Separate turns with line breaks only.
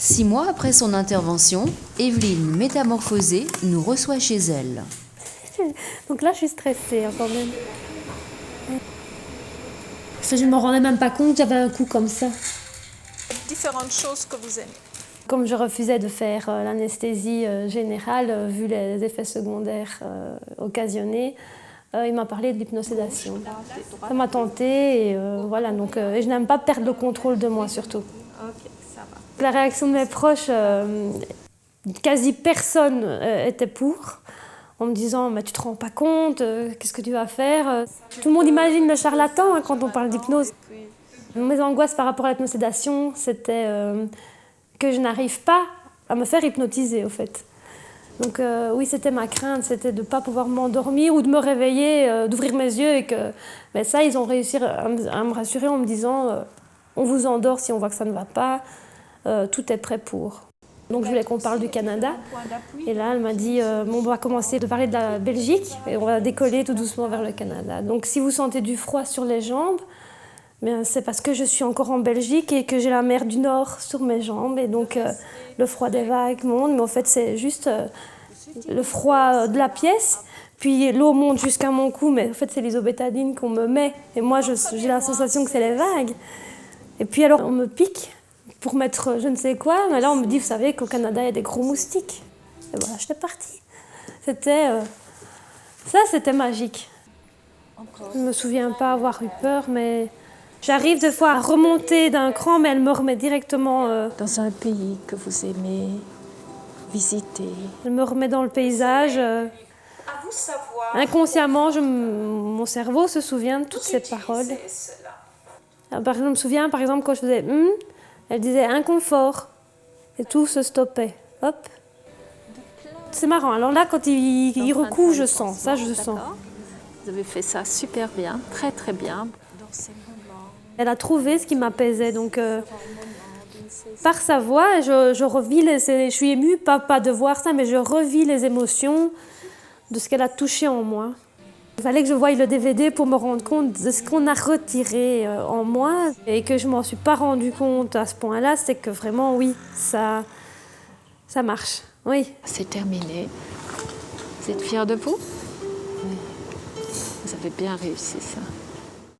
6 mois après son intervention, Evelyne, métamorphosée, nous reçoit chez elle.
Donc là, je suis stressée quand même. Je ne me rendais même pas compte que j'avais un coup comme ça.
Différentes choses que vous aimez.
Comme je refusais de faire l'anesthésie générale, vu les effets secondaires occasionnés, il m'a parlé de l'hypnosédation. Ça m'a tentée et voilà. Donc, et je n'aime pas perdre le contrôle de moi surtout.
Ok, ça va.
La réaction de mes proches, quasi personne était pour, en me disant mais tu te rends pas compte, qu'est-ce que tu vas faire? Tout le monde imagine le charlatan quand on parle d'hypnose. Mes angoisses par rapport à l'hypnosédation, c'était que je n'arrive pas à me faire hypnotiser au fait. Donc oui, c'était ma crainte, c'était de ne pas pouvoir m'endormir ou de me réveiller, d'ouvrir mes yeux et que mais ça, ils ont réussi à me rassurer en me disant on vous endort si on voit que ça ne va pas, tout est prêt pour. Donc je voulais qu'on parle du Canada et là elle m'a dit bon, on va commencer de parler de la Belgique et on va décoller tout doucement vers le Canada. Donc si vous sentez du froid sur les jambes, c'est parce que je suis encore en Belgique et que j'ai la mer du Nord sur mes jambes et donc le froid des vagues monte, mais en fait c'est juste le froid de la pièce, puis l'eau monte jusqu'à mon cou, mais en fait c'est l'isobétadine qu'on me met et moi j'ai la sensation que c'est les vagues. Et puis alors on me pique pour mettre je ne sais quoi, mais là on me dit vous savez qu'au Canada il y a des gros moustiques. Et voilà, j'étais partie. C'était magique. Je ne me souviens pas avoir eu peur, mais j'arrive des fois à remonter d'un cran, mais elle me remet directement...
Dans un pays que vous aimez visiter.
Elle me remet dans le paysage. Inconsciemment, mon cerveau se souvient de toutes ces paroles. Par exemple, je me souviens, par exemple, quand je faisais elle disait inconfort. Et tout se stoppait. Hop. C'est marrant. Alors là, quand il recoue, je sens. Ça, je sens.
Vous avez fait ça super bien, très très bien.
Elle a trouvé ce qui m'apaisait. Donc, par sa voix, je revis je suis émue, pas de voir ça, mais je revis les émotions de ce qu'elle a touché en moi. Il fallait que je voie le DVD pour me rendre compte de ce qu'on a retiré en moi et que je ne m'en suis pas rendu compte à ce point-là, c'est que vraiment, oui, ça marche. Oui.
C'est terminé. Vous êtes fiers de vous? Oui. Vous avez bien réussi ça.